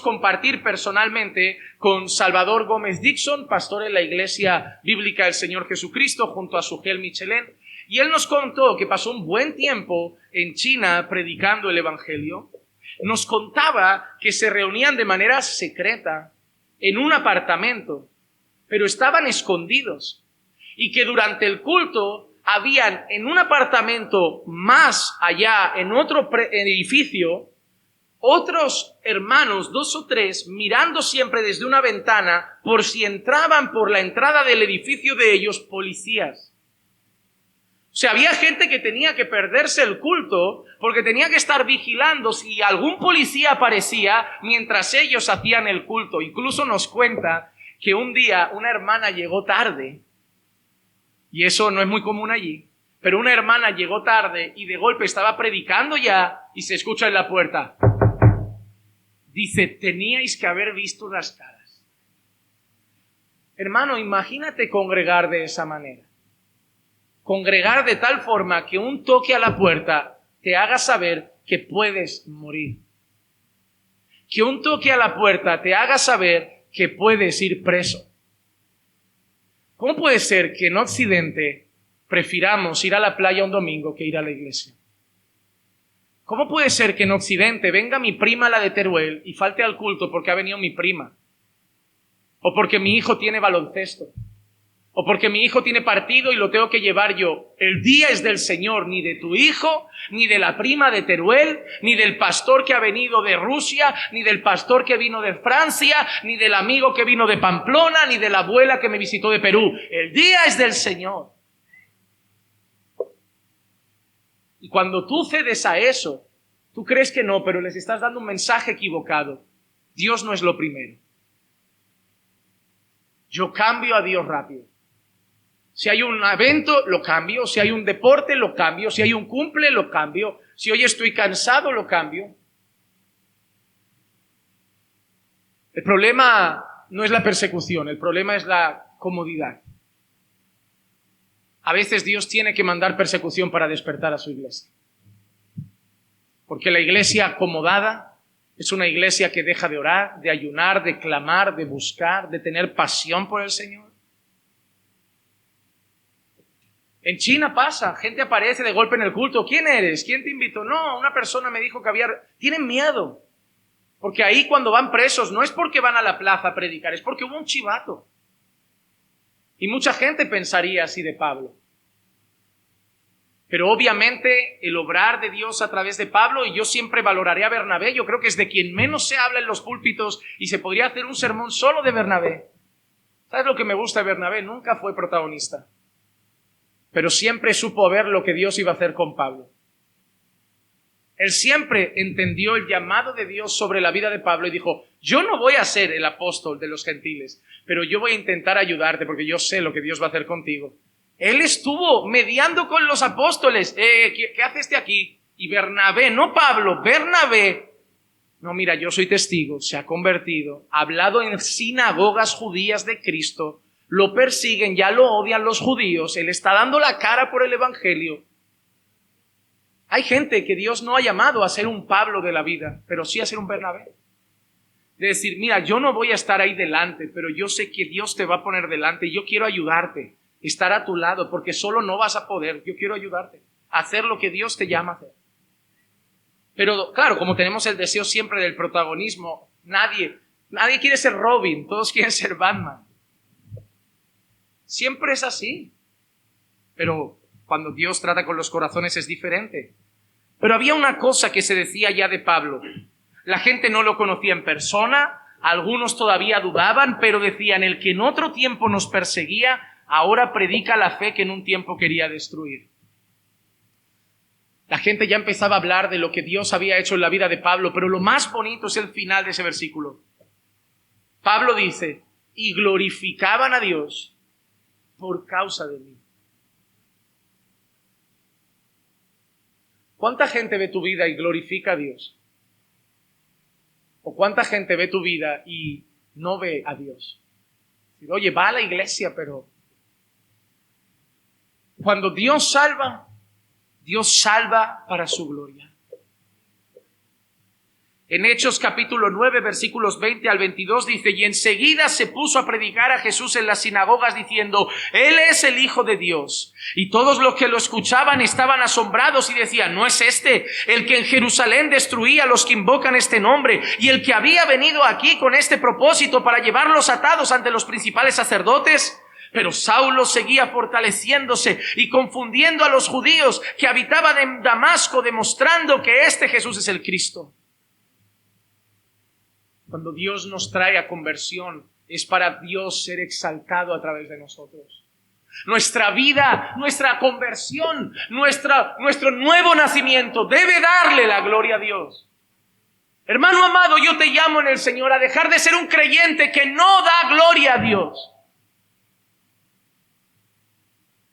S1: compartir personalmente con Salvador Gómez Dixon, pastor en la Iglesia Bíblica del Señor Jesucristo, junto a Sugel Michelén, y él nos contó que pasó un buen tiempo en China predicando el Evangelio. Nos contaba que se reunían de manera secreta en un apartamento, pero estaban escondidos, y que durante el culto habían en un apartamento más allá, en otro edificio, otros hermanos, 2 o 3, mirando siempre desde una ventana por si entraban por la entrada del edificio de ellos policías. O sea, había gente que tenía que perderse el culto porque tenía que estar vigilando si algún policía aparecía mientras ellos hacían el culto. Incluso nos cuenta que un día una hermana llegó tarde, y eso no es muy común allí, pero una hermana llegó tarde y de golpe estaba predicando ya y se escucha en la puerta. Dice, teníais que haber visto las caras. Hermano, imagínate congregar de esa manera. Congregar de tal forma que un toque a la puerta te haga saber que puedes morir. Que un toque a la puerta te haga saber que puedes ir preso. ¿Cómo puede ser que en Occidente prefiramos ir a la playa un domingo que ir a la iglesia? ¿Cómo puede ser que en Occidente venga mi prima, la de Teruel, y falte al culto porque ha venido mi prima? O porque mi hijo tiene baloncesto. O porque mi hijo tiene partido y lo tengo que llevar yo. El día es del Señor, ni de tu hijo, ni de la prima de Teruel, ni del pastor que ha venido de Rusia, ni del pastor que vino de Francia, ni del amigo que vino de Pamplona, ni de la abuela que me visitó de Perú. El día es del Señor. Y cuando tú cedes a eso, tú crees que no, pero les estás dando un mensaje equivocado. Dios no es lo primero. Yo cambio a Dios rápido. Si hay un evento, lo cambio. Si hay un deporte, lo cambio. Si hay un cumple, lo cambio. Si hoy estoy cansado, lo cambio. El problema no es la persecución, el problema es la comodidad. A veces Dios tiene que mandar persecución para despertar a su iglesia. Porque la iglesia acomodada es una iglesia que deja de orar, de ayunar, de clamar, de buscar, de tener pasión por el Señor. En China pasa, gente aparece de golpe en el culto. ¿Quién eres? ¿Quién te invitó? No, una persona me dijo que había... Tienen miedo. Porque ahí cuando van presos no es porque van a la plaza a predicar, es porque hubo un chivato. Y mucha gente pensaría así de Pablo. Pero obviamente el obrar de Dios a través de Pablo, y yo siempre valoraré a Bernabé, yo creo que es de quien menos se habla en los púlpitos y se podría hacer un sermón solo de Bernabé. ¿Sabes lo que me gusta de Bernabé? Nunca fue protagonista. Pero siempre supo ver lo que Dios iba a hacer con Pablo. Él siempre entendió el llamado de Dios sobre la vida de Pablo y dijo, yo no voy a ser el apóstol de los gentiles, pero yo voy a intentar ayudarte porque yo sé lo que Dios va a hacer contigo. Él estuvo mediando con los apóstoles. ¿Qué hace aquí? Y Bernabé, no Pablo, Bernabé. No, mira, yo soy testigo, se ha convertido, ha hablado en sinagogas judías de Cristo, lo persiguen, ya lo odian los judíos, él está dando la cara por el evangelio. Hay gente que Dios no ha llamado a ser un Pablo de la vida, pero sí a ser un Bernabé. De decir, mira, yo no voy a estar ahí delante, pero yo sé que Dios te va a poner delante y yo quiero ayudarte, estar a tu lado, porque solo no vas a poder. Yo quiero ayudarte a hacer lo que Dios te llama a hacer. Pero claro, como tenemos el deseo siempre del protagonismo, nadie quiere ser Robin, todos quieren ser Batman. Siempre es así. Pero cuando Dios trata con los corazones es diferente. Pero había una cosa que se decía ya de Pablo. La gente no lo conocía en persona, algunos todavía dudaban, pero decían, el que en otro tiempo nos perseguía, ahora predica la fe que en un tiempo quería destruir. La gente ya empezaba a hablar de lo que Dios había hecho en la vida de Pablo, pero lo más bonito es el final de ese versículo. Pablo dice, y glorificaban a Dios por causa de mí. ¿Cuánta gente ve tu vida y glorifica a Dios? ¿O cuánta gente ve tu vida y no ve a Dios? Oye, va a la iglesia, pero Cuando Dios salva para su gloria. En Hechos capítulo 9, versículos 20 al 22 dice: y enseguida se puso a predicar a Jesús en las sinagogas diciendo: Él es el Hijo de Dios. Y todos los que lo escuchaban estaban asombrados y decían: ¿no es este el que en Jerusalén destruía a los que invocan este nombre y el que había venido aquí con este propósito para llevarlos atados ante los principales sacerdotes? Pero Saulo seguía fortaleciéndose y confundiendo a los judíos que habitaban en Damasco, demostrando que este Jesús es el Cristo. Cuando Dios nos trae a conversión, es para Dios ser exaltado a través de nosotros. Nuestra vida, nuestra conversión, nuestro nuevo nacimiento debe darle la gloria a Dios. Hermano amado, yo te llamo en el Señor a dejar de ser un creyente que no da gloria a Dios.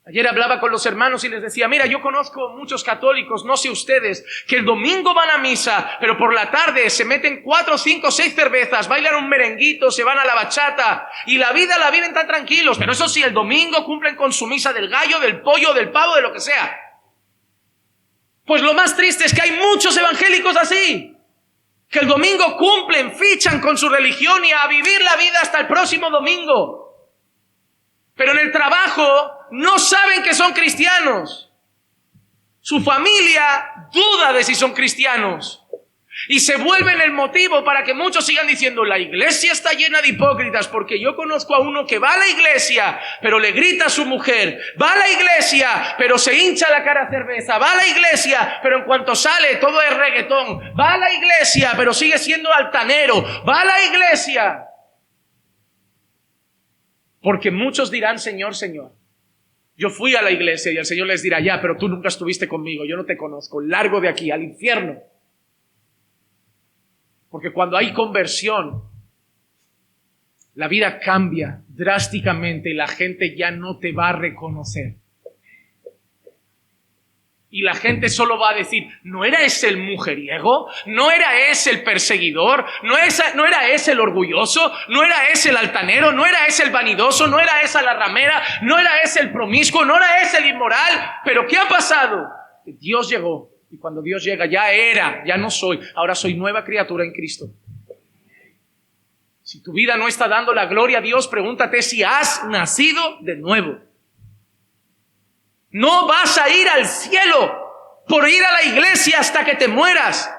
S1: Ayer hablaba con los hermanos y les decía: mira, yo conozco muchos católicos, no sé ustedes, que el domingo van a misa, pero por la tarde se meten 4, 5, 6 cervezas, bailan un merenguito, se van a la bachata y la vida la viven tan tranquilos. Pero eso sí, el domingo cumplen con su misa del gallo, del pollo, del pavo, de lo que sea. Pues lo más triste es que hay muchos evangélicos así, que el domingo cumplen, fichan con su religión y a vivir la vida hasta el próximo domingo. Pero en el trabajo no saben que son cristianos. Su familia duda de si son cristianos. Y se vuelven el motivo para que muchos sigan diciendo: la iglesia está llena de hipócritas. Porque yo conozco a uno que va a la iglesia, pero le grita a su mujer. Va a la iglesia, pero se hincha la cara a cerveza. Va a la iglesia, pero en cuanto sale todo es reggaetón. Va a la iglesia, pero sigue siendo altanero. Va a la iglesia. Porque muchos dirán: Señor, Señor. Yo fui a la iglesia, y el Señor les dirá: ya, pero tú nunca estuviste conmigo, yo no te conozco, largo de aquí, al infierno. Porque cuando hay conversión, la vida cambia drásticamente y la gente ya no te va a reconocer. Y la gente solo va a decir: ¿no era ese el mujeriego? ¿No era ese el perseguidor? ¿No era ese el orgulloso? ¿No era ese el altanero? ¿No era ese el vanidoso? ¿No era esa la ramera? ¿No era ese el promiscuo? ¿No era ese el inmoral? ¿Pero qué ha pasado? Que Dios llegó. Y cuando Dios llega, ya no soy. Ahora soy nueva criatura en Cristo. Si tu vida no está dando la gloria a Dios, pregúntate si has nacido de nuevo. No vas a ir al cielo por ir a la iglesia hasta que te mueras.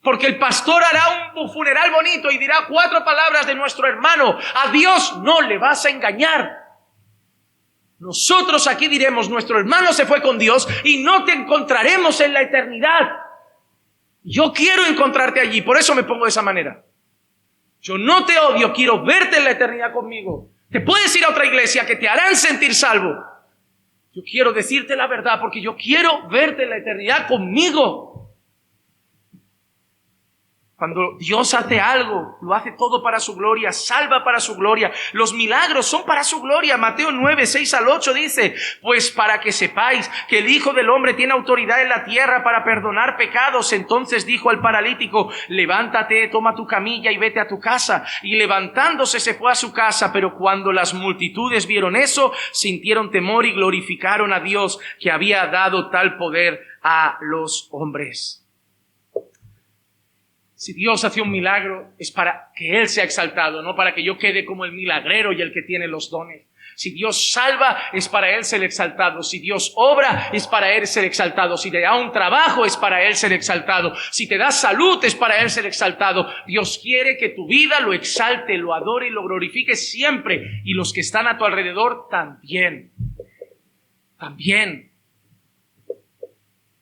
S1: Porque el pastor hará un funeral bonito y dirá 4 palabras de nuestro hermano. A Dios no le vas a engañar. Nosotros aquí diremos: nuestro hermano se fue con Dios y no te encontraremos en la eternidad. Yo quiero encontrarte allí, por eso me pongo de esa manera. Yo no te odio, quiero verte en la eternidad conmigo. Te puedes ir a otra iglesia que te harán sentir salvo. Yo quiero decirte la verdad porque yo quiero verte en la eternidad conmigo. Cuando Dios hace algo, lo hace todo para su gloria, salva para su gloria. Los milagros son para su gloria. Mateo 9, 6 al 8 dice: pues para que sepáis que el Hijo del Hombre tiene autoridad en la tierra para perdonar pecados. Entonces dijo al paralítico: levántate, toma tu camilla y vete a tu casa. Y levantándose se fue a su casa. Pero cuando las multitudes vieron eso, sintieron temor y glorificaron a Dios, que había dado tal poder a los hombres. Si Dios hace un milagro, es para que Él sea exaltado, no para que yo quede como el milagrero y el que tiene los dones. Si Dios salva, es para Él ser exaltado. Si Dios obra, es para Él ser exaltado. Si te da un trabajo, es para Él ser exaltado. Si te da salud, es para Él ser exaltado. Dios quiere que tu vida lo exalte, lo adore y lo glorifique siempre. Y los que están a tu alrededor también. También.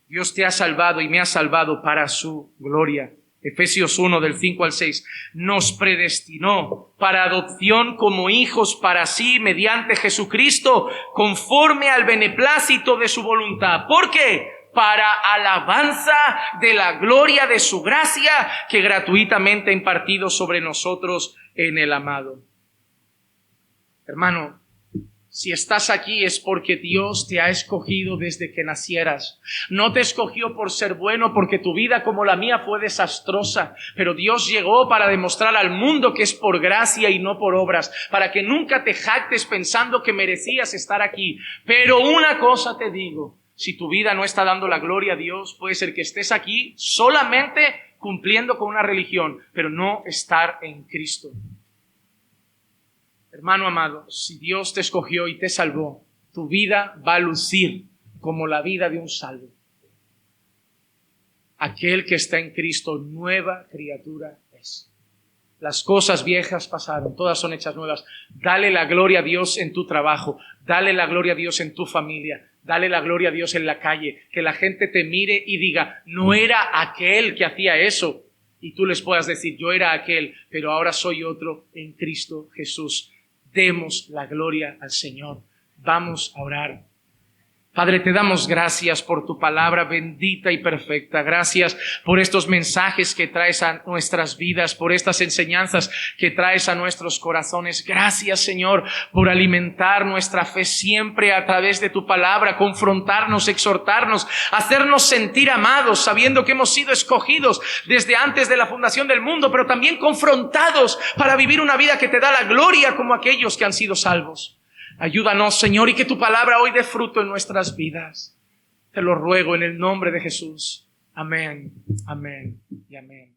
S1: Dios te ha salvado y me ha salvado para su gloria. Efesios 1 del 5 al 6, nos predestinó para adopción como hijos para sí mediante Jesucristo, conforme al beneplácito de su voluntad. ¿Por qué? Para alabanza de la gloria de su gracia que gratuitamente ha impartido sobre nosotros en el amado. Hermano, Si estás aquí es porque Dios te ha escogido desde que nacieras. No te escogió por ser bueno, porque tu vida como la mía fue desastrosa. Pero Dios llegó para demostrar al mundo que es por gracia y no por obras. Para que nunca te jactes pensando que merecías estar aquí. Pero una cosa te digo. Si tu vida no está dando la gloria a Dios, puede ser que estés aquí solamente cumpliendo con una religión, pero no estar en Cristo. Hermano amado, si Dios te escogió y te salvó, tu vida va a lucir como la vida de un salvo. Aquel que está en Cristo, nueva criatura es. Las cosas viejas pasaron, todas son hechas nuevas. Dale la gloria a Dios en tu trabajo, dale la gloria a Dios en tu familia, dale la gloria a Dios en la calle. Que la gente te mire y diga, no era aquel que hacía eso. Y tú les puedas decir, yo era aquel, pero ahora soy otro en Cristo Jesús. Demos la gloria al Señor. Vamos a orar. Padre, te damos gracias por tu palabra bendita y perfecta. Gracias por estos mensajes que traes a nuestras vidas, por estas enseñanzas que traes a nuestros corazones. Gracias, Señor, por alimentar nuestra fe siempre a través de tu palabra, confrontarnos, exhortarnos, hacernos sentir amados, sabiendo que hemos sido escogidos desde antes de la fundación del mundo, pero también confrontados para vivir una vida que te da la gloria como aquellos que han sido salvos. Ayúdanos, Señor, y que tu palabra hoy dé fruto en nuestras vidas. Te lo ruego en el nombre de Jesús. Amén, amén y amén.